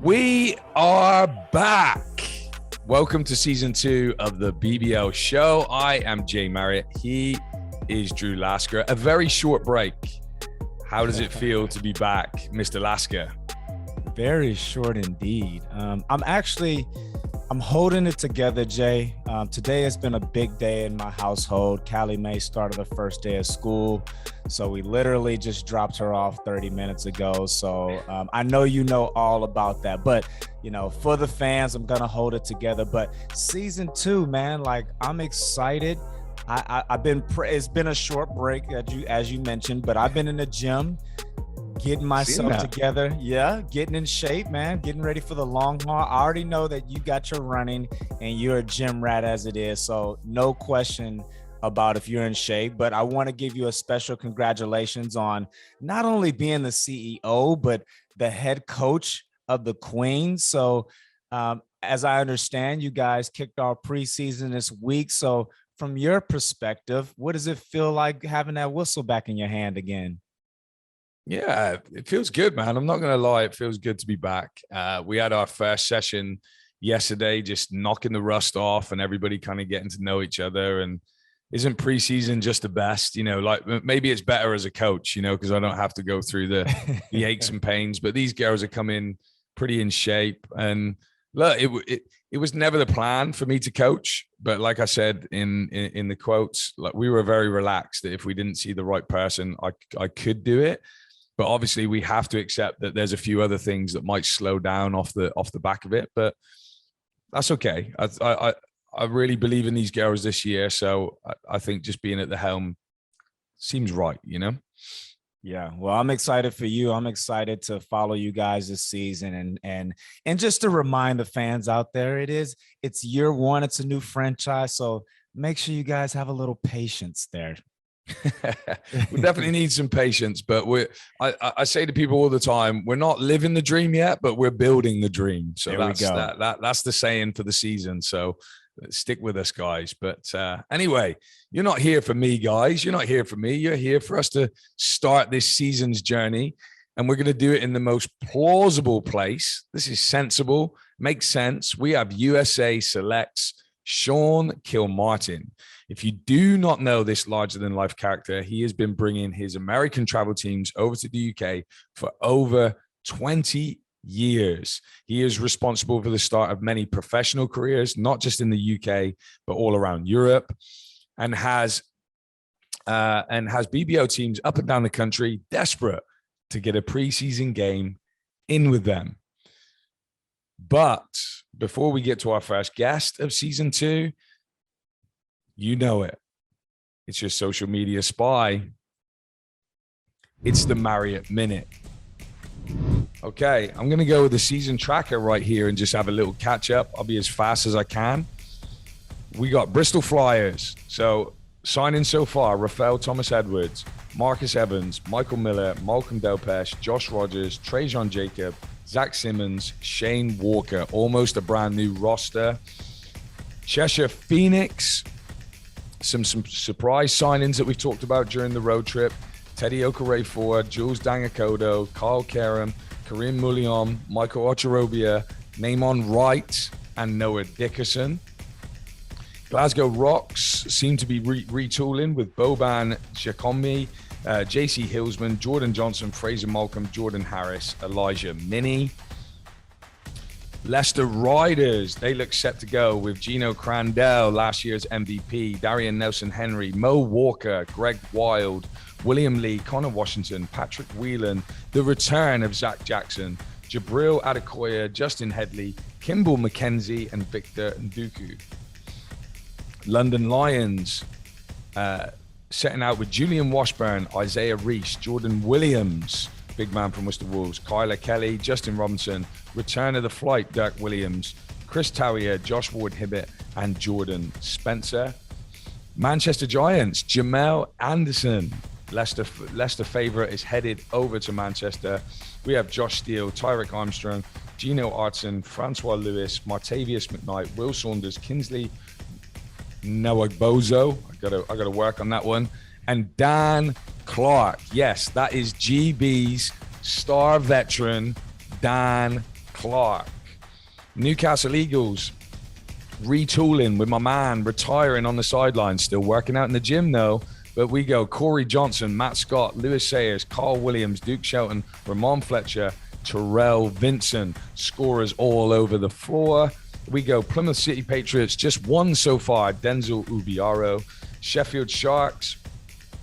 We are back. Welcome to season 2 of the BBL Show. I am Jay Marriott. He is Drew Lasker. A very short break. How does it feel to be back, Mr. Lasker? Very short indeed. I'm holding it together, Jay. Today has been a big day in my household. Callie Mae started the first day of school. So we literally just dropped her off 30 minutes ago. So I know you know all about that. But, you know, for the fans, I'm going to hold it together. But season 2, man, like I'm excited. It's been a short break, as you mentioned, but I've been in the gym, getting myself together. Yeah, getting in shape, man, getting ready for the long haul. I already know that you got your running and you're a gym rat as it is. So no question about if you're in shape, but I want to give you a special congratulations on not only being the CEO, but the head coach of the Queens. So as I understand, you guys kicked off preseason this week. So from your perspective, what does it feel like having that whistle back in your hand again? Yeah, it feels good, man. I'm not going to lie. It feels good to be back. We had our first session yesterday, just knocking the rust off and everybody kind of getting to know each other. And isn't preseason just the best? You know, like maybe it's better as a coach, you know, because I don't have to go through the aches and pains. But these girls are coming pretty in shape. And look, it was never the plan for me to coach. But like I said in the quotes, like we were very relaxed that if we didn't see the right person, I could do it. But obviously, we have to accept that there's a few other things that might slow down off the back of it. But that's okay. I really believe in these girls this year, so I think just being at the helm seems right, you know. Yeah, well, I'm excited for you. I'm excited to follow you guys this season, and just to remind the fans out there, it's year one. It's a new franchise, so make sure you guys have a little patience there. We definitely need some patience, but I say to people all the time, we're not living the dream yet, but we're building the dream. So that's the saying for the season. So stick with us, guys. But anyway, you're not here for me, guys. You're not here for me. You're here for us to start this season's journey, and we're going to do it in the most plausible place. This is sensible, makes sense. We have USA selects Sean Kilmartin. If you do not know this larger-than-life character, he has been bringing his American travel teams over to the UK for over 20 years. He is responsible for the start of many professional careers, not just in the UK, but all around Europe, and has BBO teams up and down the country desperate to get a preseason game in with them. But before we get to our first guest of season 2, you know it. It's your social media spy. It's the Marriott Minute. Okay, I'm going to go with the season tracker right here and just have a little catch up. I'll be as fast as I can. We got Bristol Flyers. So signing so far, Rafael Thomas-Edwards, Marcus Evans, Michael Miller, Malcolm Delpesh, Josh Rogers, Trajan Jacob, Zach Simmons, Shane Walker. Almost a brand new roster. Cheshire Phoenix. Some surprise signings that we've talked about during the road trip. Teddy Okereford, Jules Dangakodo, Carl Karam, Karim Mullion, Michael Ocharobia, Namon Wright, and Noah Dickerson. Glasgow Rocks seem to be retooling with Boban Giacomi, JC Hillsman, Jordan Johnson, Fraser Malcolm, Jordan Harris, Elijah Minnie. Leicester Riders, they look set to go with Gino Crandell, last year's MVP, Darian Nelson-Henry, Mo Walker, Greg Wild, William Lee, Connor Washington, Patrick Whelan, the return of Zach Jackson, Jabril Adekoya, Justin Headley, Kimball McKenzie, and Victor Nduku. London Lions, setting out with Julian Washburn, Isaiah Reese, Jordan Williams, big man from Worcester Wolves, Kyler Kelly, Justin Robinson, return of the flight, Dirk Williams, Chris Tawier, Josh Ward-Hibbett, and Jordan Spencer. Manchester Giants, Jamel Anderson, Leicester favorite, is headed over to Manchester. We have Josh Steele, Tyrick Armstrong, Gino Artson, Francois Lewis, Martavius McKnight, Will Saunders, Kinsley Noah Bozo. I gotta work on that one. And Dan Clark. Yes, that is GB's star veteran, Dan Clark. Newcastle Eagles, retooling with my man, retiring on the sidelines, still working out in the gym though. But we go Corey Johnson, Matt Scott, Lewis Sayers, Carl Williams, Duke Shelton, Ramon Fletcher, Terrell Vincent, scorers all over the floor. We go Plymouth City Patriots, just one so far, Denzel Ubiaro. Sheffield Sharks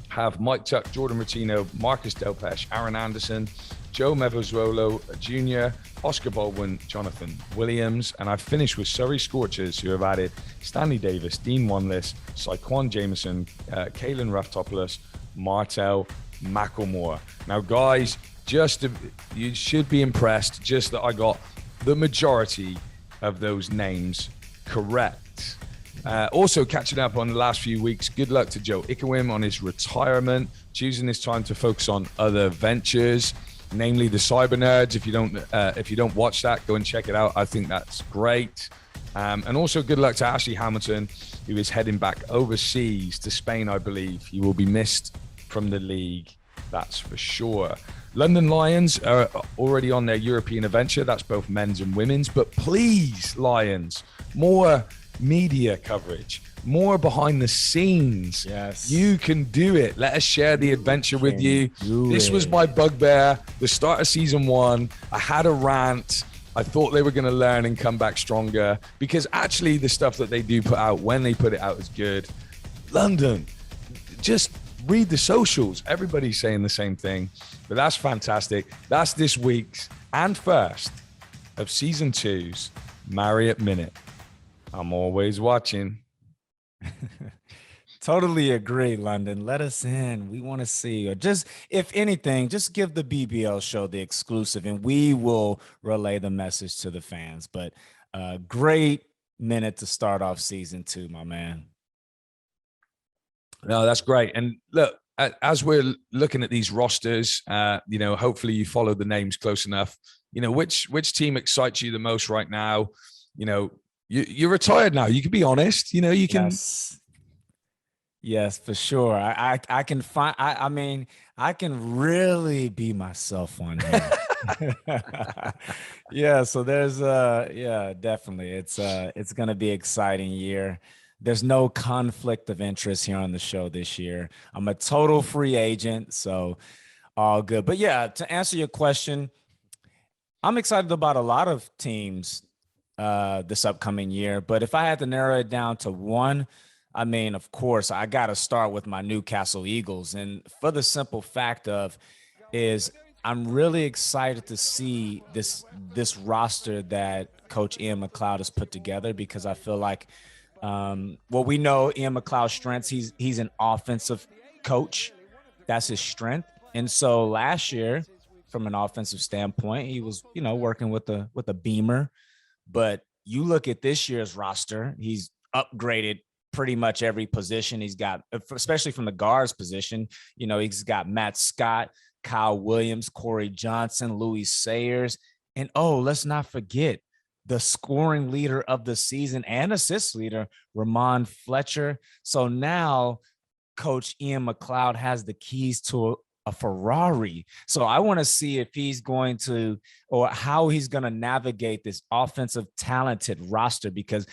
have Mike Tuck, Jordan Martino, Marcus Delpesh, Aaron Anderson, Joe Mevozwolo Jr., Oscar Baldwin, Jonathan Williams. And I've finished with Surrey Scorchers, who have added Stanley Davis, Dean Wanless, Saquon Jameson, Kalen Raftopoulos, Martel Macklemore. Now, guys, you should be impressed just that I got the majority of those names correct. Also catching up on the last few weeks, good luck to Joe Ikewim on his retirement, choosing this time to focus on other ventures, namely the Cyber Nerds. If you don't watch that, go and check it out. I think that's great. And also good luck to Ashley Hamilton, who is heading back overseas to Spain, I believe. He will be missed from the league, that's for sure. London Lions are already on their European adventure. That's both men's and women's. But please, Lions, more media coverage, more behind the scenes. Yes. You can do it. Let us share the adventure with you. This was my bugbear. The start of season 1, I had a rant. I thought they were going to learn and come back stronger, because actually the stuff that they do put out, when they put it out, is good. London, just read the socials. Everybody's saying the same thing, but that's fantastic. That's this week's and first of season 2's Marriott Minute. I'm always watching. Totally agree, London. Let us in. We want to see, or just, if anything, just give the BBL show the exclusive and we will relay the message to the fans. But great minute to start off season 2, my man. No, that's great. And look, as we're looking at these rosters, hopefully you follow the names close enough. Which team excites you the most right now? You're retired now. You can be honest. You can. Yes, for sure. I can find. I can really be myself on here. Yeah. So there's definitely. It's gonna be an exciting year. There's no conflict of interest here on the show this year. I'm a total free agent, so all good. But yeah, to answer your question, I'm excited about a lot of teams this upcoming year. But if I had to narrow it down to one, of course, I got to start with my Newcastle Eagles. And for the simple fact is I'm really excited to see this roster that Coach Ian McLeod has put together, because I feel like, we know Ian McLeod's strengths. He's an offensive coach. That's his strength. And so last year, from an offensive standpoint, he was, working with a beamer. But you look at this year's roster, he's upgraded pretty much every position. He's got, especially from the guards position, he's got Matt Scott, Kyle Williams, Corey Johnson, Louis Sayers. And let's not forget the scoring leader of the season and assist leader, Ramon Fletcher. So now Coach Ian McLeod has the keys to a Ferrari. So I want to see if he's going to, or how he's going to navigate this offensive talented roster, because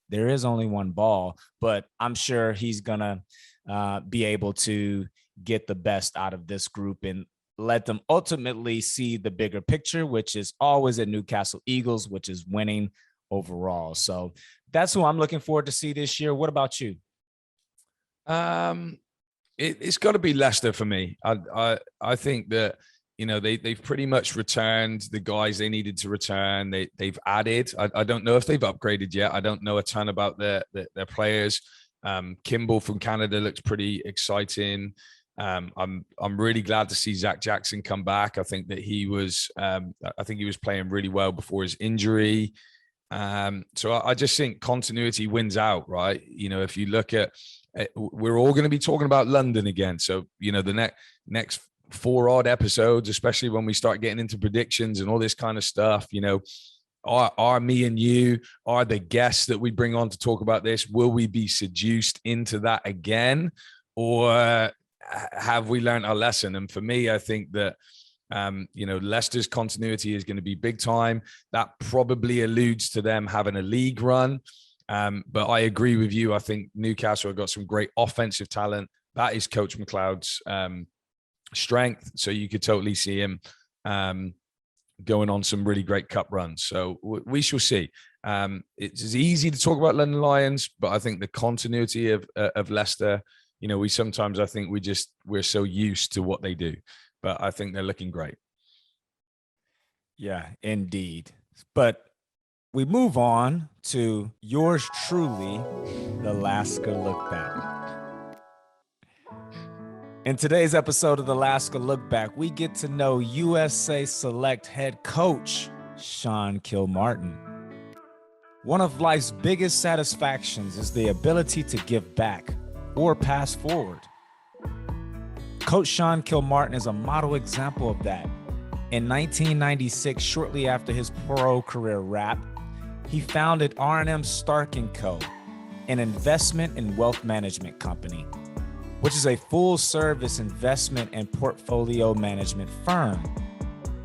there is only one ball, but I'm sure he's going to be able to get the best out of this group and let them ultimately see the bigger picture, which is always at Newcastle Eagles, which is winning overall. So that's who I'm looking forward to see this year. What about you? It's got to be Leicester for me. I think that, they've pretty much returned the guys they needed to return. They've added. I don't know if they've upgraded yet. I don't know a ton about their players. Kimball from Canada looks pretty exciting. I'm really glad to see Zach Jackson come back. I think that he was playing really well before his injury. So I just think continuity wins out, right? If you look at, we're all going to be talking about London again. So, the next 4 odd episodes, especially when we start getting into predictions and all this kind of stuff, are me and you, are the guests that we bring on to talk about this, will we be seduced into that again? Or have we learned our lesson? And for me, I think that Leicester's continuity is going to be big time. That probably alludes to them having a league run. But I agree with you. I think Newcastle have got some great offensive talent. That is Coach McLeod's strength. So you could totally see him going on some really great cup runs. So we shall see. It's easy to talk about London Lions, but I think the continuity of Leicester, we sometimes, I think we're so used to what they do, but I think they're looking great. Yeah, indeed. But we move on to yours truly, the Lasker Lookback. In today's episode of the Lasker Lookback, we get to know USA Select head coach Sean Kilmartin. One of life's biggest satisfactions is the ability to give back or pass forward. Coach Sean Kilmartin is a model example of that. In 1996, shortly after his pro career wrapped, he founded R&M Stark & Co., an investment and wealth management company, which is a full-service investment and portfolio management firm.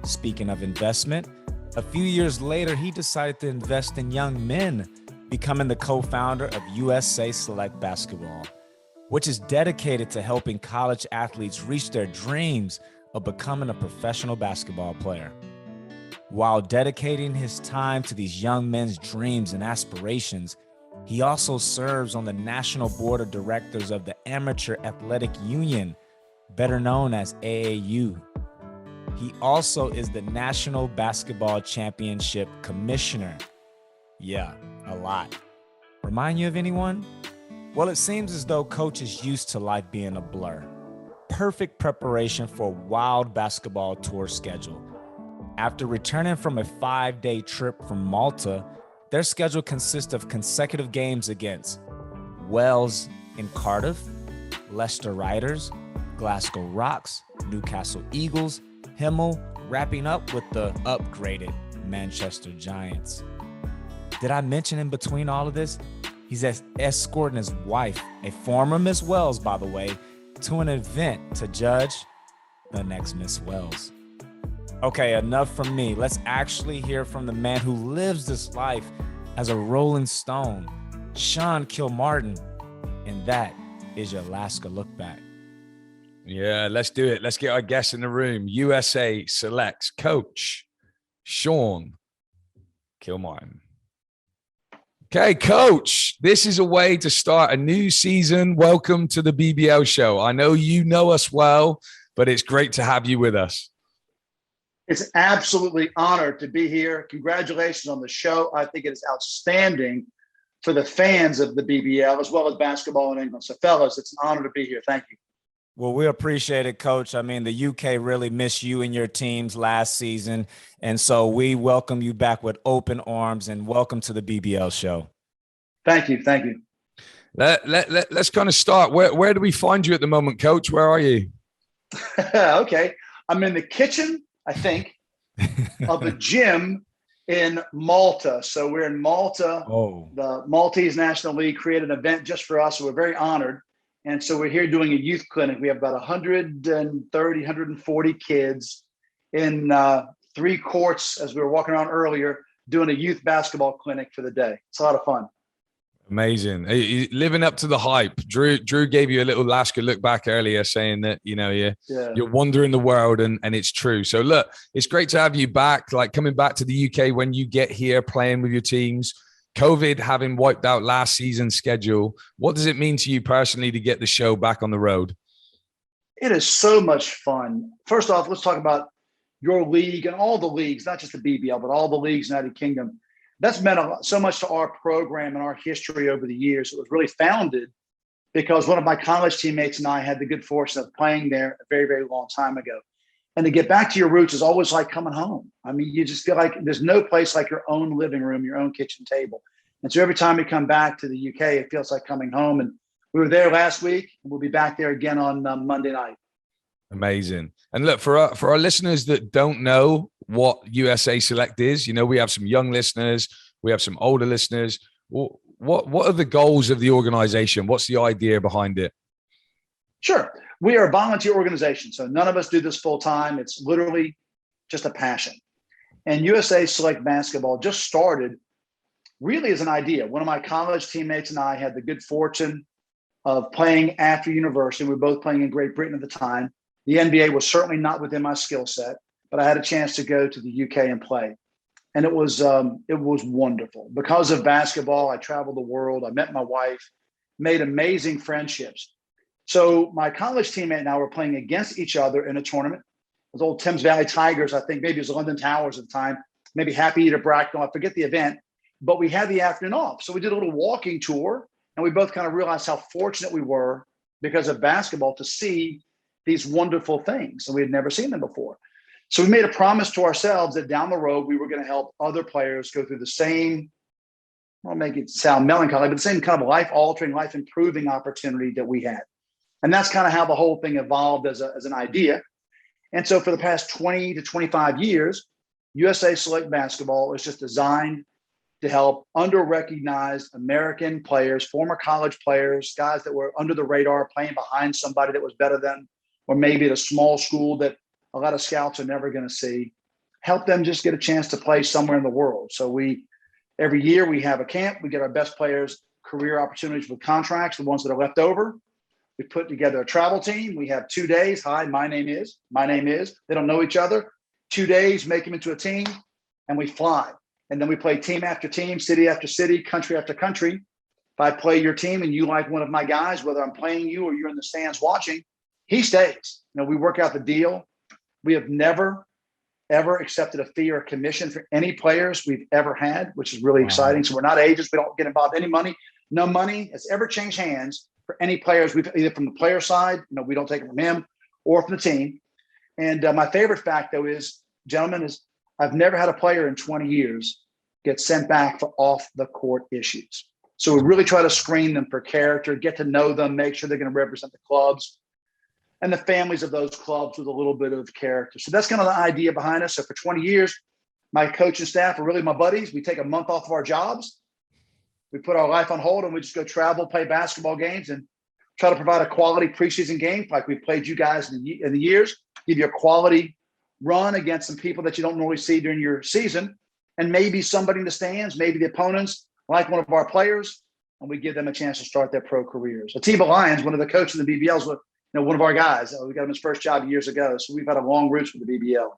Speaking of investment, a few years later, he decided to invest in young men, becoming the co-founder of USA Select Basketball, which is dedicated to helping college athletes reach their dreams of becoming a professional basketball player. While dedicating his time to these young men's dreams and aspirations, he also serves on the National Board of Directors of the Amateur Athletic Union, better known as AAU. He also is the National Basketball Championship Commissioner. Yeah, a lot. Remind you of anyone? Well, it seems as though Coach is used to life being a blur. Perfect preparation for a wild basketball tour schedule. After returning from a 5-day trip from Malta, their schedule consists of consecutive games against Wales in Cardiff, Leicester Riders, Glasgow Rocks, Newcastle Eagles, Himmel, wrapping up with the upgraded Manchester Giants. Did I mention in between all of this, he's escorting his wife, a former Miss Wales, by the way, to an event to judge the next Miss Wales. Okay, enough from me. Let's actually hear from the man who lives this life as a Rolling Stone, Sean Kilmartin, and that is your Lasker Lookback. Yeah, let's do it. Let's get our guests in the room. USA Selects coach Sean Kilmartin. Okay, coach, this is a way to start a new season. Welcome to the BBL Show. I know you know us well, but it's great to have you with us. It's absolutely honored to be here. Congratulations on the show. I think it is outstanding for the fans of the BBL as well as basketball in England. So, fellas, it's an honor to be here. Thank you. Well, we appreciate it, Coach. I mean, the UK really missed you and your teams last season. And so we welcome you back with open arms and welcome to the BBL Show. Thank you. Thank you. Let's kind of start. Where do we find you at the moment, Coach? Where are you? Okay. I'm in the kitchen, I think, of a gym in Malta. So we're in Malta. Oh. The Maltese National League created an event just for us. So we're very honored. And so we're here doing a youth clinic. We have about 130, 140 kids in 3 courts as we were walking around earlier, doing a youth basketball clinic for the day. It's a lot of fun. Amazing. Living up to the hype. Drew gave you a little Lasker look back earlier saying that, you're wandering the world and it's true. So look, it's great to have you back, like coming back to the UK when you get here playing with your teams. COVID having wiped out last season's schedule. What does it mean to you personally to get the show back on the road? It is so much fun. First off, let's talk about your league and all the leagues, not just the BBL, but all the leagues in the United Kingdom. That's meant so much to our program and our history over the years. It was really founded because one of my college teammates and I had the good fortune of playing there a very, very long time ago. And to get back to your roots is always like coming home. I mean, you just feel like there's no place like your own living room, your own kitchen table. And so every time we come back to the UK, it feels like coming home. And we were there last week, and we'll be back there again on Monday night. Amazing. And look, for our listeners that don't know what USA Select is, we have some young listeners, we have some older listeners. What are the goals of the organization? What's the idea behind it? Sure. We are a volunteer organization, so none of us do this full time. It's literally just a passion. And USA Select Basketball just started really as an idea. One of my college teammates and I had the good fortune of playing after university. We were both playing in Great Britain at the time. The NBA was certainly not within my skill set, but I had a chance to go to the UK and play. And it was wonderful. Because of basketball, I traveled the world. I met my wife, made amazing friendships. So my college teammate and I were playing against each other in a tournament. It was old Thames Valley Tigers. I think maybe it was London Towers at the time, maybe Happy Eater Bracknell. I forget the event, but we had the afternoon off. So we did a little walking tour, and we both kind of realized how fortunate we were because of basketball to see these wonderful things. And we had never seen them before. So we made a promise to ourselves that down the road, we were going to help other players go through the same, I'll make it sound melancholy, but the same kind of life-altering, life-improving opportunity that we had. And that's kind of how the whole thing evolved as an idea. And so for the past 20 to 25 years, USA Select Basketball is just designed to help under-recognized American players, former college players, guys that were under the radar, playing behind somebody that was better than, or maybe at a small school that a lot of scouts are never going to see, help them just get a chance to play somewhere in the world. So every year we have a camp. We get our best players career opportunities with contracts, the ones that are left over. We put together a travel team. We have 2 days. Hi, my name is. They don't know each other. 2 days, make them into a team, and we fly. And then we play team after team, city after city, country after country. If I play your team and you like one of my guys, whether I'm playing you or you're in the stands watching, he stays. We work out the deal. We have never, ever accepted a fee or a commission for any players we've ever had, which is really exciting. So we're not agents. We don't get involved in any money. No money has ever changed hands for any players. We've either from the player side, we don't take it from him, or from the team. And my favorite fact, though, is, gentlemen, is I've never had a player in 20 years get sent back for off the court issues. So we really try to screen them for character, get to know them, make sure they're going to represent the clubs and the families of those clubs with a little bit of character. So that's kind of the idea behind us. So for 20 years, my coaching staff are really my buddies. We take a month off of our jobs. We put our life on hold and we just go travel, play basketball games, and try to provide a quality preseason game like we've played you guys in the years, give you a quality run against some people that you don't normally see during your season, and maybe somebody in the stands, maybe the opponents like one of our players, and we give them a chance to start their pro careers. Atiba Lyons, one of the coaches of the BBL, was one of our guys. We got him his first job years ago, so we've had a long roots with the BBL.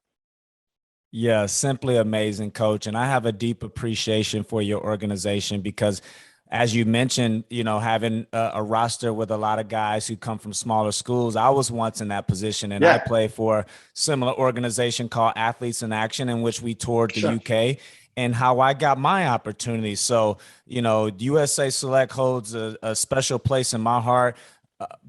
Yeah, simply amazing, Coach. And I have a deep appreciation for your organization because, as you mentioned, having a roster with a lot of guys who come from smaller schools. I was once in that position, and I played for a similar organization called Athletes in Action, in which we toured the UK, and how I got my opportunity. So, USA Select holds a special place in my heart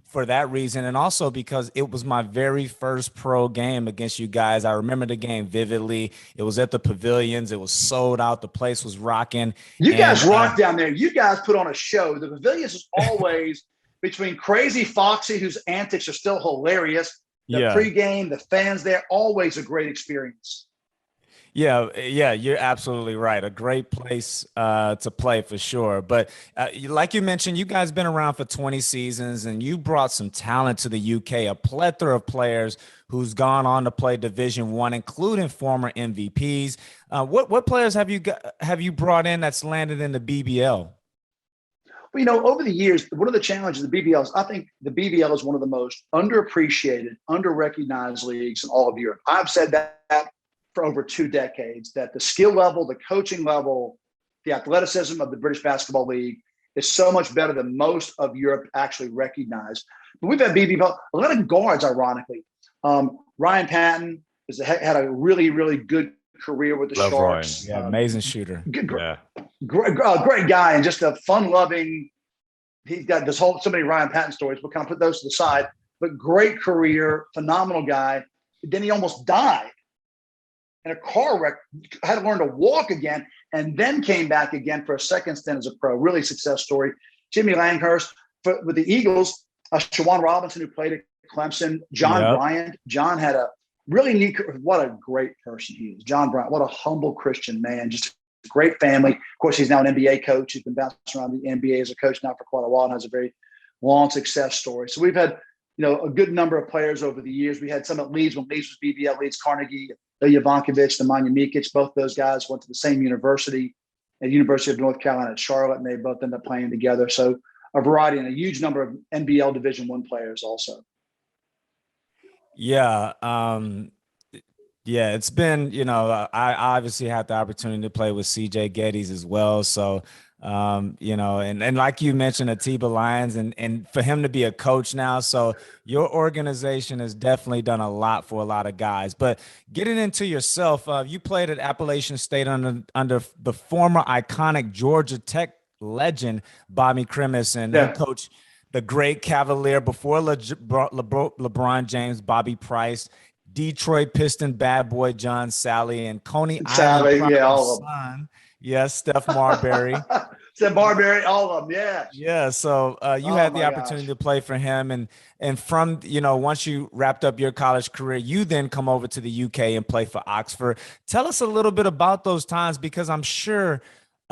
for that reason, and also because it was my very first pro game against you guys. I remember the game vividly. It was at the Pavilions. It was sold out. The place was rocking. You guys rocked down there. You guys put on a show. The Pavilions is always between Crazy Foxy, whose antics are still hilarious, the pregame, the fans there, always a great experience. Yeah, you're absolutely right. A great place to play for sure. But like you mentioned, you guys been around for 20 seasons, and you brought some talent to the UK, a plethora of players who's gone on to play Division I, including former MVPs. What players have you brought in that's landed in the BBL? Well, over the years, one of the challenges of the BBL is I think the BBL is one of the most underappreciated, under-recognized leagues in all of Europe. I've said that for over 2 decades, that the skill level, the coaching level, the athleticism of the British Basketball League is so much better than most of Europe actually recognize. But we've had BBL, a lot of guards, ironically. Ryan Patton had a really, really good career with the Sharks. Yeah, amazing shooter. Great guy, and just a fun-loving. He's got so many Ryan Patton stories. We'll kind of put those to the side. But great career, phenomenal guy. Then he almost died in a car wreck, had to learn to walk again, and then came back again for a second stint as a pro. Really success story. Jimmy Langhurst with the Eagles, Shawan Robinson, who played at Clemson, John Bryant. John had a really neat, what a great person he is. John Bryant, what a humble Christian man, just a great family. Of course, he's now an NBA coach. He's been bouncing around the NBA as a coach now for quite a while and has a very long success story. So we've had a good number of players over the years. We had some at Leeds when Leeds was BBL, Leeds Carnegie, Ilya Vankovic, Nemanja Mikic. Both those guys went to the same university at University of North Carolina at Charlotte, and they both ended up playing together. So a variety and a huge number of NBL Division I players also. Yeah. Yeah, it's been, I obviously had the opportunity to play with CJ Geddes as well. So, and like you mentioned, Atiba Lyons, and for him to be a coach now. So your organization has definitely done a lot for a lot of guys. But getting into yourself, you played at Appalachian State under the former iconic Georgia Tech legend, Bobby Crimmins, and head coach, the great Cavalier before LeBron James, Bobby Price, Detroit Piston bad boy John Sally, and Coney Island all of them. son. Yes, Steph Marbury. Steph Marbury, all of them, yeah. Yeah, so you had the opportunity to play for him, and from once you wrapped up your college career, you then come over to the UK and play for Oxford. Tell us a little bit about those times, because I'm sure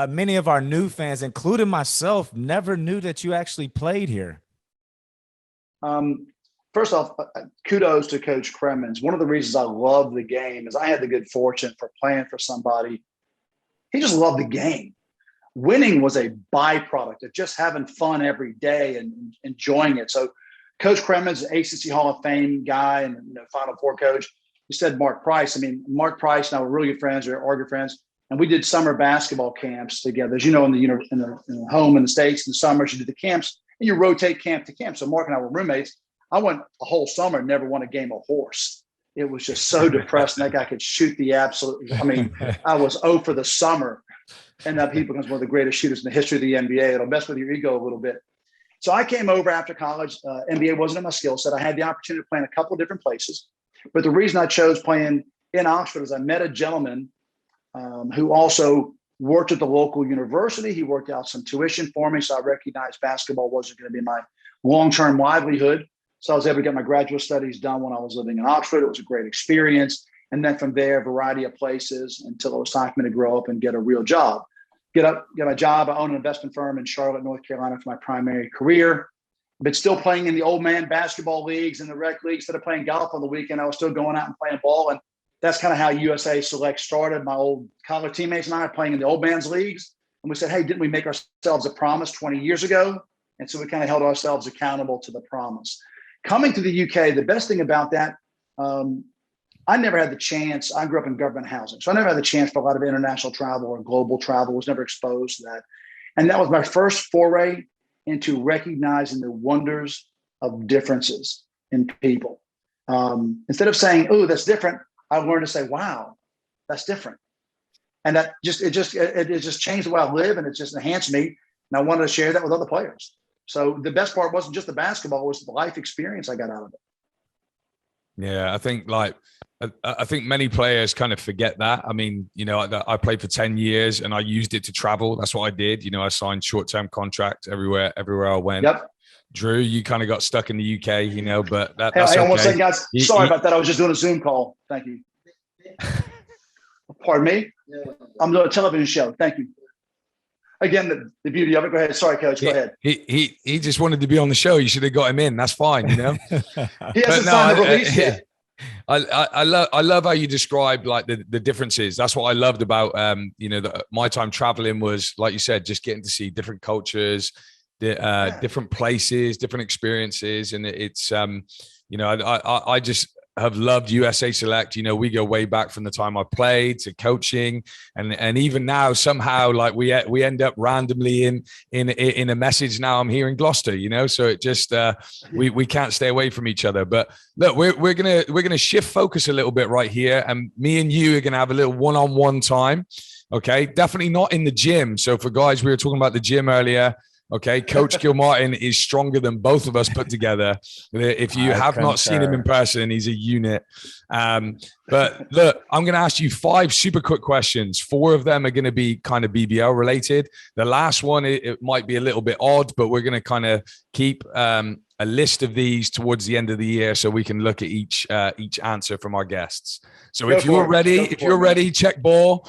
many of our new fans, including myself, never knew that you actually played here. First off, kudos to Coach Crimmins. One of the reasons I love the game is I had the good fortune for playing for somebody. He just loved the game. Winning was a byproduct of just having fun every day and enjoying it. So Coach Crimmins, ACC Hall of Fame guy and Final Four coach, you said Mark Price. I mean, Mark Price and I were really good friends, or are good friends, and we did summer basketball camps together. As you know, in the home in the States in the summers, you do the camps and you rotate camp to camp. So Mark and I were roommates. I went a whole summer, never won a game of horse. It was just so depressing. That guy could shoot the absolute. I mean, I was 0 for the summer. And that he becomes one of the greatest shooters in the history of the NBA. It'll mess with your ego a little bit. So I came over after college. NBA wasn't in my skill set. I had the opportunity to play in a couple of different places. But the reason I chose playing in Oxford is I met a gentleman who also worked at the local university. He worked out some tuition for me. So I recognized basketball wasn't going to be my long-term livelihood. So I was able to get my graduate studies done when I was living in Oxford. It was a great experience. And then from there, a variety of places until it was time for me to grow up and get a real job. Get a job. I own an investment firm in Charlotte, North Carolina for my primary career. But still playing in the old man basketball leagues and the rec leagues. Instead of playing golf on the weekend, I was still going out and playing ball. And that's kind of how USA Select started. My old college teammates and I are playing in the old man's leagues. And we said, hey, didn't we make ourselves a promise 20 years ago? And so we kind of held ourselves accountable to the promise. Coming to the UK, the best thing about that, I never had the chance. I grew up in government housing, so I never had the chance for a lot of international travel or global travel. Was never exposed to that. And that was my first foray into recognizing the wonders of differences in people. Instead of saying, oh, that's different, I learned to say, wow, that's different. And that it just changed the way I live, and it just enhanced me. And I wanted to share that with other players. So the best part wasn't just the basketball, it was the life experience I got out of it. Yeah, I think many players kind of forget that. I mean, I played for 10 years and I used it to travel. That's what I did. I signed short-term contracts everywhere I went. Yep. Drew, you kind of got stuck in the UK, but that's okay. Hey, one second, guys. Sorry about that. I was just doing a Zoom call. Thank you. Pardon me? I'm doing a television show. Thank you. Again, the beauty of it. Go ahead. Sorry, Coach. Go ahead. He just wanted to be on the show. You should have got him in. That's fine, He hasn't signed the release yet. I love how you described like the differences. That's what I loved about my time traveling was, like you said, just getting to see different cultures, different places, different experiences, and it's I just have loved USA Select. We go way back from the time I played to coaching, and even now somehow like we end up randomly in a message. Now I'm here in Gloucester, so it just we can't stay away from each other. But look, we're gonna shift focus a little bit right here, and me and you are gonna have a little one-on-one time. Okay, definitely not in the gym. So for guys, we were talking about the gym earlier. Okay, Coach Kilmartin is stronger than both of us put together. If you have not seen him in person, he's a unit. But look, I'm going to ask you 5 super quick questions. 4 of them are going to be kind of BBL related. The last one, it might be a little bit odd, but we're going to kind of keep a list of these towards the end of the year so we can look at each answer from our guests. So if you're ready, check ball,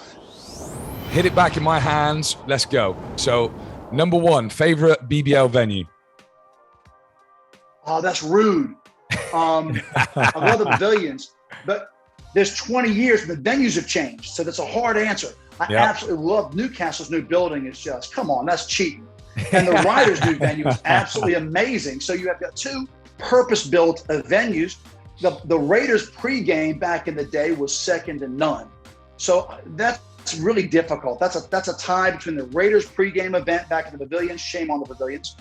hit it back in my hands. Let's go. So number 1, favorite BBL venue? Oh, that's rude. I love the pavilions, but there's 20 years and the venues have changed. So that's a hard answer. I absolutely love Newcastle's new building. It's just, come on, that's cheating. And the Riders' new venue is absolutely amazing. So you have got two purpose-built venues. The Raiders pregame back in the day was second to none. So that's really difficult. That's a tie between the Raiders pregame event back in the pavilions, shame on the pavilions,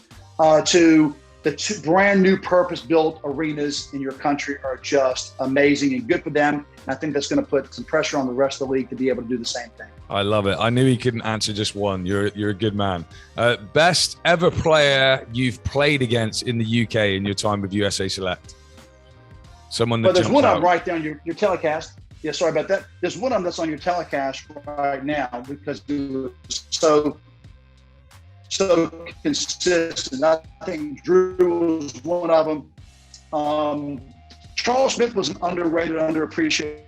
to the two brand new purpose-built arenas in your country are just amazing and good for them. And I think that's going to put some pressure on the rest of the league to be able to do the same thing. I love it. I knew he couldn't answer just one. You're a good man. Best ever player you've played against in the UK in your time with USA Select? Someone that there's one of them right there on your telecast. Yeah, sorry about that. There's one of them that's on your telecast right now because it was so consistent. I think Drew was one of them. Charles Smith was an underrated, underappreciated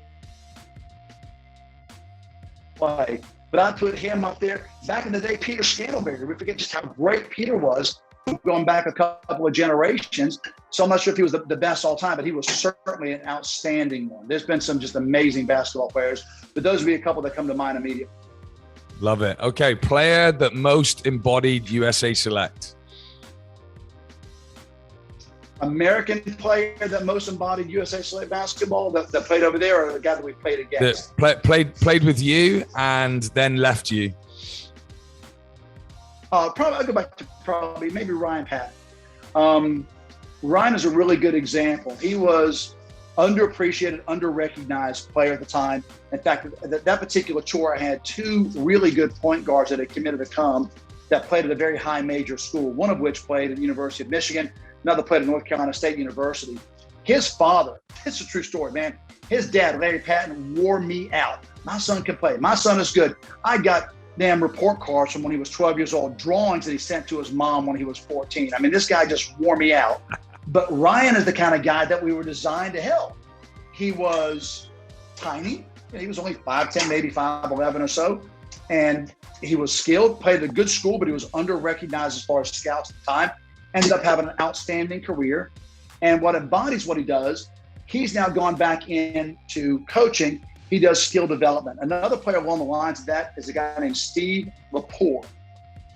play, but I put him up there. Back in the day, Peter Scantleberry. We forget just how great Peter was going back a couple of generations. So I'm not sure if he was the best all time, but he was certainly an outstanding one. There's been some just amazing basketball players, but those would be a couple that come to mind immediately. Love it. Okay, player that most embodied USA Select. American player that most embodied USA Select basketball that played over there, or the guy that we played against? That played with you and then left you. Probably I'll go back to maybe Ryan Patton. Ryan is a really good example. He was underappreciated, underrecognized player at the time. In fact, that particular tour, I had two really good point guards that had committed to come that played at a very high major school, one of which played at the University of Michigan, another played at North Carolina State University. His father, it's a true story, man. His dad, Larry Patton, wore me out. My son can play. My son is good. I got damn report cards from when he was 12 years old, drawings that he sent to his mom when he was 14. I mean, this guy just wore me out. But Ryan is the kind of guy that we were designed to help. He was tiny. He was only 5'10", maybe 5'11" or so. And he was skilled, played at a good school, but he was under-recognized as far as scouts at the time. Ended up having an outstanding career. And what embodies what he does, he's now gone back into coaching. He does skill development. Another player along the lines of that is a guy named Steve Lepore.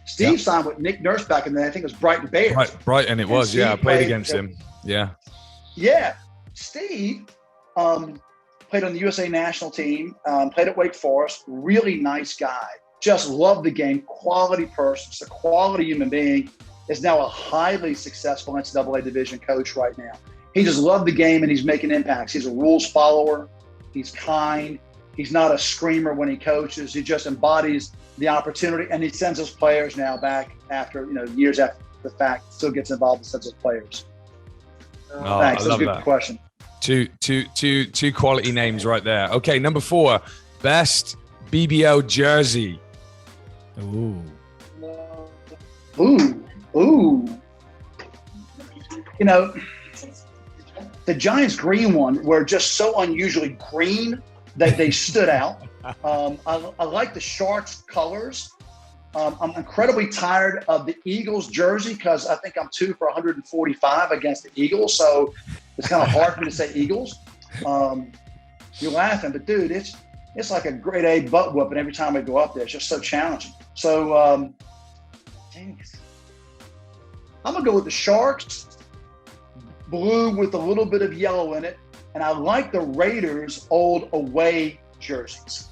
Steve signed with Nick Nurse back in the day. I think it was Brighton Bears. Brighton it was, I played against him. Yeah. Yeah. Steve played on the USA national team, played at Wake Forest. Really nice guy. Just loved the game. Quality person. Just a quality human being. Is now a highly successful NCAA division coach right now. He just loved the game and he's making impacts. He's a rules follower. He's kind. He's not a screamer when he coaches. He just embodies the opportunity, and he sends his players now back after, years after the fact, still gets involved and sends his players. Thanks. That's a good question. Two quality names right there. Okay, number 4, best BBL jersey. Ooh. The Giants green one were just so unusually green that they stood out. I like the Sharks colors. I'm incredibly tired of the Eagles jersey because I think I'm 2 for 145 against the Eagles. So it's kind of hard for me to say Eagles. You're laughing, but dude, it's like a grade A butt whooping every time I go up there. It's just so challenging. So, I'm going to go with the Sharks, blue with a little bit of yellow in it. And I like the Raiders' old away jerseys.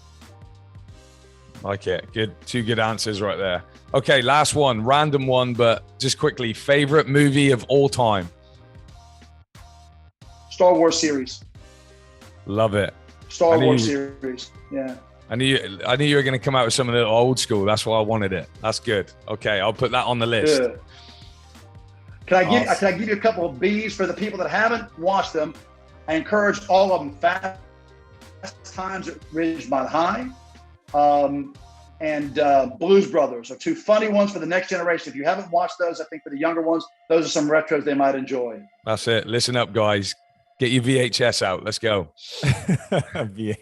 Like it. Good. 2 good answers right there. Okay, last one. Random one, but just quickly. Favorite movie of all time? Star Wars series. Love it. Star Wars series. Yeah. I knew you were going to come out with something a little old school. That's why I wanted it. That's good. Okay, I'll put that on the list. Good. Can I give you a couple of B's for the people that haven't watched them? I encourage all of them. Fast Times at Ridgemont High and Blues Brothers are 2 funny ones for the next generation. If you haven't watched those, I think for the younger ones, those are some retros they might enjoy. That's it. Listen up, guys. Get your VHS out. Let's go. You're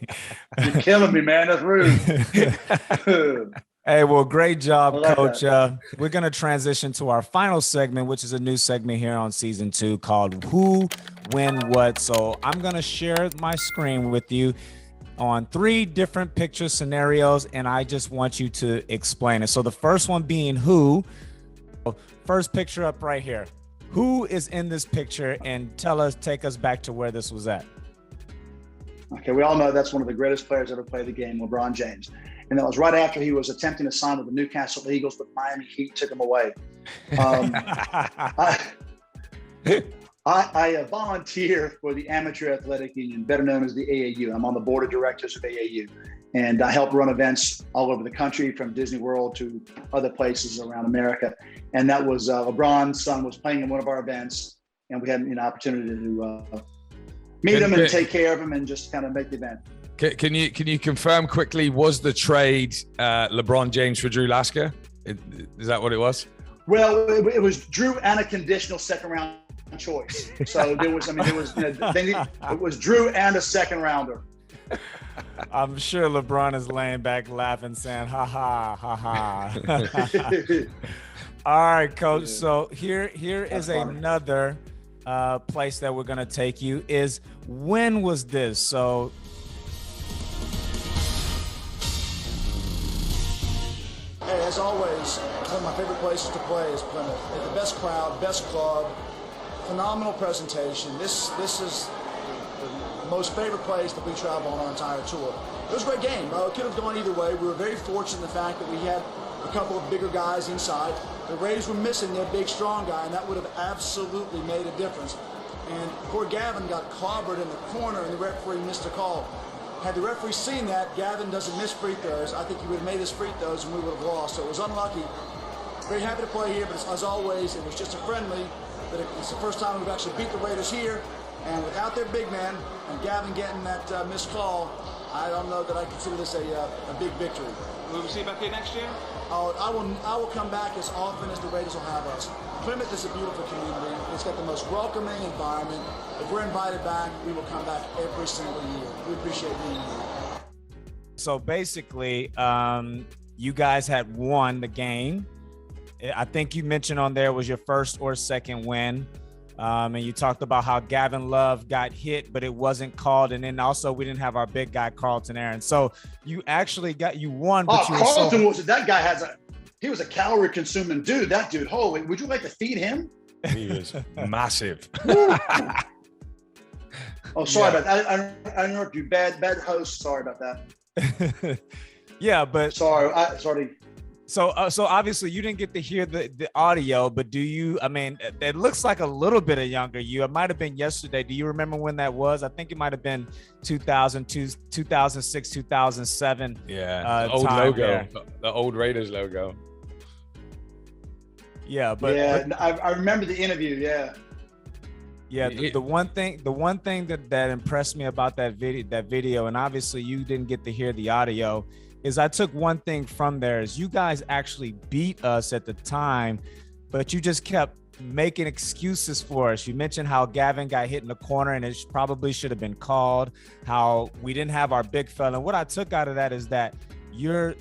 killing me, man. That's rude. Hey, well, great job, I like Coach. that. We're going to transition to our final segment, which is a new segment here on season 2 called Who, When, What. So I'm going to share my screen with you on 3 different picture scenarios, and I just want you to explain it. So the first one being who. First picture up right here. Who is in this picture, and take us back to where this was at. Okay, we all know that's one of the greatest players ever played the game, LeBron James. And that was right after he was attempting to sign with the Newcastle Eagles, but Miami Heat took him away. I volunteer for the Amateur Athletic Union, better known as the AAU. I'm on the board of directors of AAU, and I help run events all over the country, from Disney World to other places around America. And that was LeBron's son was playing in one of our events, and we had an opportunity to meet him and take care of him and just kind of make the event. Can you confirm quickly, was the trade LeBron James for Drew Lasker? Is that what it was? Well, it was Drew and a conditional second round choice. So it was Drew and a second rounder. I'm sure LeBron is laying back laughing, saying, ha ha, ha ha. All right, Coach. So here is another place that we're going to take you is, when was this? So hey, as always, one of my favorite places to play is Plymouth. They have the best crowd, best club, phenomenal presentation. This is the most favorite place that we travel on our entire tour. It was a great game. It could have gone either way. We were very fortunate in the fact that we had a couple of bigger guys inside. The Rays were missing their big, strong guy, and that would have absolutely made a difference. And poor Gavin got clobbered in the corner, and the referee missed a call. Had the referee seen that, Gavin doesn't miss free throws, I think he would have made his free throws and we would have lost. So it was unlucky. Very happy to play here, but as always, it was just a friendly. But it's the first time we've actually beat the Raiders here, and without their big man and Gavin getting that missed call, I don't know that I consider this a big victory. Will we see you back here next year? I will come back as often as the Raiders will have us. Plymouth is a beautiful community. It's got the most welcoming environment. If we're invited back, we will come back every single year. We appreciate being here. So basically, you guys had won the game. I think you mentioned on there was your first or second win. And you talked about how Gavin Love got hit, but it wasn't called. And then also we didn't have our big guy, Carlton Aaron. So you actually won. But Carlton he was a calorie consuming dude. That dude, holy, would you like to feed him? He was massive. Oh, sorry about that. I interrupted you. Bad host. Sorry about that. Yeah, but sorry. So obviously you didn't get to hear the audio, but do you? I mean, it looks like a little bit of younger you. It might have been yesterday. Do you remember when that was? I think it might have been 2002, 2006, 2007. Yeah, the old logo, there. The old Raiders logo. Yeah, but I remember the interview. Yeah. Yeah, the one thing that impressed me about that video, and obviously you didn't get to hear the audio, is I took one thing from there is you guys actually beat us at the time, but you just kept making excuses for us. You mentioned how Gavin got hit in the corner and it probably should have been called, how we didn't have our big fella. And what I took out of that is that your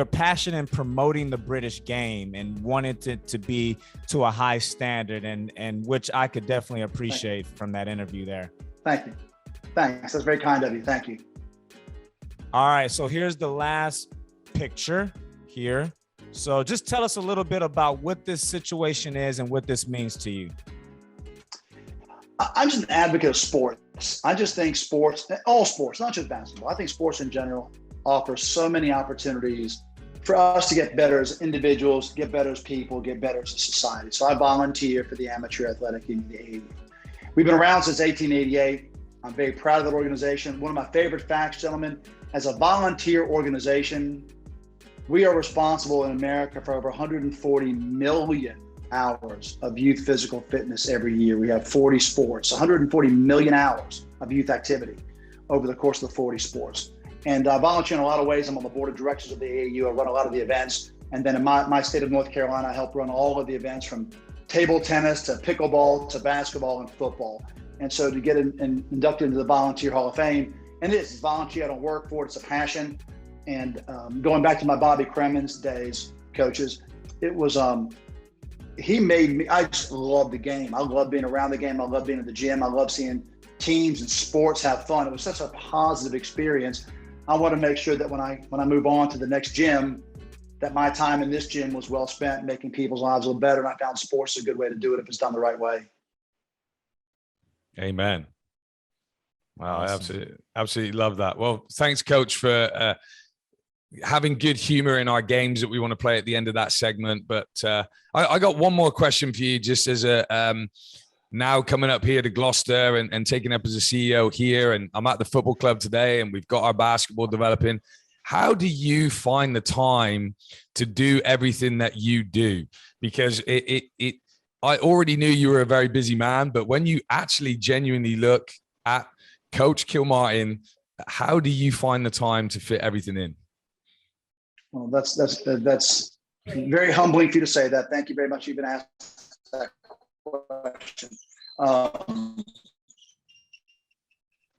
passion in promoting the British game and wanted to be to a high standard, and which I could definitely appreciate from that interview there. Thank you. Thanks. That's very kind of you. Thank you. All right, so here's the last picture here. So just tell us a little bit about what this situation is and what this means to you. I'm just an advocate of sports. I just think sports, all sports, not just basketball. I think sports in general offer so many opportunities for us to get better as individuals, get better as people, get better as a society. So I volunteer for the Amateur Athletic Union, the AAU. We've been around since 1888. I'm very proud of that organization. One of my favorite facts, gentlemen, as a volunteer organization, we are responsible in America for over 140 million hours of youth physical fitness every year. We have 40 sports, 140 million hours of youth activity over the course of the 40 sports. And I volunteer in a lot of ways. I'm on the board of directors of the AAU. I run a lot of the events. And then in my state of North Carolina, I help run all of the events from table tennis to pickleball to basketball and football. And so to get inducted into the Volunteer Hall of Fame, and this is volunteer, I don't work for it, it's a passion. And going back to my Bobby Cremins days, coaches, it was he made me. I just love the game. I love being around the game. I love being at the gym. I love seeing teams and sports have fun. It was such a positive experience. I want to make sure that when I move on to the next gym, that my time in this gym was well spent, making people's lives a little better. And I found sports a good way to do it if it's done the right way. Amen. Wow, Awesome. I absolutely love that. Well, thanks, Coach, for having good humor in our games that we want to play at the end of that segment. But I got one more question for you, just as a now coming up here to Gloucester and taking up as a CEO here. And I'm at the football club today, and we've got our basketball developing. How do you find the time to do everything that you do? Because I already knew you were a very busy man, but when you actually genuinely look at Coach Kilmartin, how do you find the time to fit everything in? Well, that's very humbling for you to say that. Thank you very much. You've been asked that question.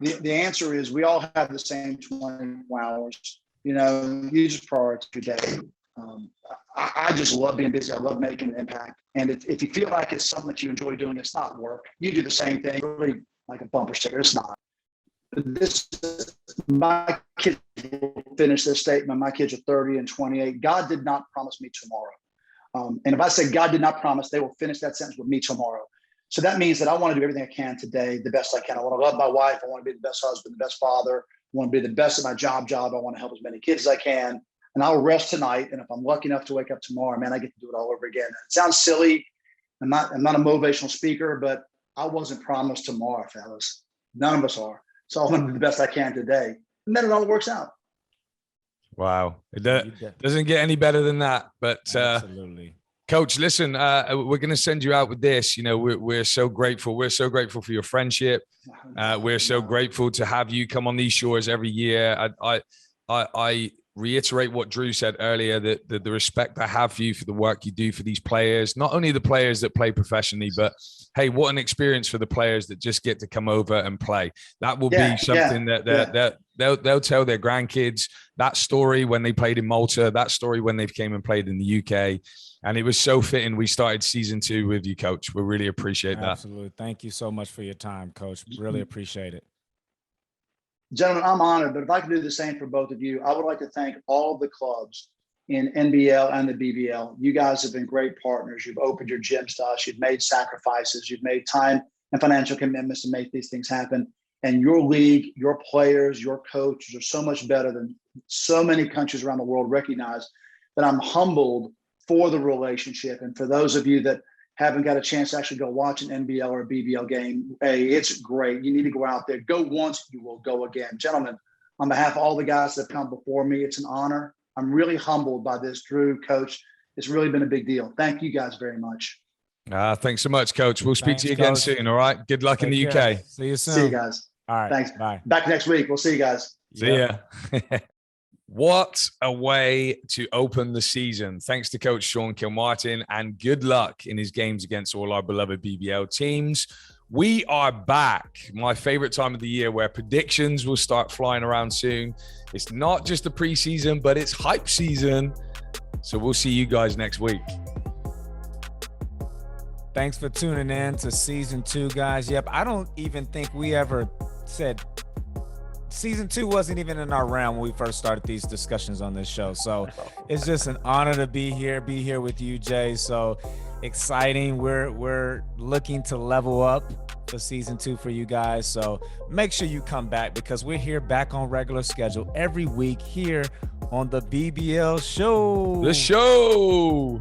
The answer is we all have the same 24 hours. You know, you just prioritize your day. I just love being busy. I love making an impact. And if you feel like it's something that you enjoy doing, it's not work. You do the same thing, really like a bumper sticker. It's not. My kids will finish this statement. My kids are 30 and 28. God did not promise me tomorrow. And if I say God did not promise, they will finish that sentence with me tomorrow. So that means that I want to do everything I can today, the best I can. I want to love my wife. I want to be the best husband, the best father. I want to be the best at my job. I want to help as many kids as I can. And I'll rest tonight. And if I'm lucky enough to wake up tomorrow, man, I get to do it all over again. It sounds silly. I'm not a motivational speaker, but I wasn't promised tomorrow, fellas. None of us are. So I want to do the best I can today. And then it all works out. Wow. It doesn't get any better than that. But Absolutely. Coach, listen, we're going to send you out with this. You know, we're so grateful. We're so grateful for your friendship. We're so grateful to have you come on these shores every year. I reiterate what Drew said earlier, that the respect I have for you for the work you do for these players, not only the players that play professionally, but hey, what an experience for the players that just get to come over and play. That will be something that they'll tell their grandkids, that story when they played in Malta, that story when they came and played in the UK. And it was so fitting. We started season 2 with you, Coach. We really appreciate that. Absolutely. Thank you so much for your time, Coach. Really appreciate it. Gentlemen, I'm honored, but if I could do the same for both of you, I would like to thank all the clubs in NBL and the BBL. You guys have been great partners. You've opened your gyms to us. You've made sacrifices. You've made time and financial commitments to make these things happen. And your league, your players, your coaches are so much better than so many countries around the world recognize, that I'm humbled for the relationship. And for those of you that haven't got a chance to actually go watch an NBL or a BBL game, hey, it's great. You need to go out there. Go once, you will go again. Gentlemen, on behalf of all the guys that have come before me, it's an honor. I'm really humbled by this, Drew, Coach. It's really been a big deal. Thank you guys very much. Thanks so much, Coach. We'll speak to you again soon, all right? Good luck in the UK. See you soon. See you guys. All right. Thanks. Bye. Back next week. We'll see you guys. See ya. What a way to open the season. Thanks to Coach Sean Kilmartin, and good luck in his games against all our beloved BBL teams. We are back. My favorite time of the year, where predictions will start flying around soon. It's not just the preseason, but it's hype season. So we'll see you guys next week. Thanks for tuning in to season 2, guys. Yep, I don't even think we ever said season 2 wasn't even in our realm when we first started these discussions on this show. So it's just an honor to be here with you, Jay. So exciting. We're looking to level up for season 2 for you guys. So make sure you come back, because we're here back on regular schedule every week here on the BBL Show. The show.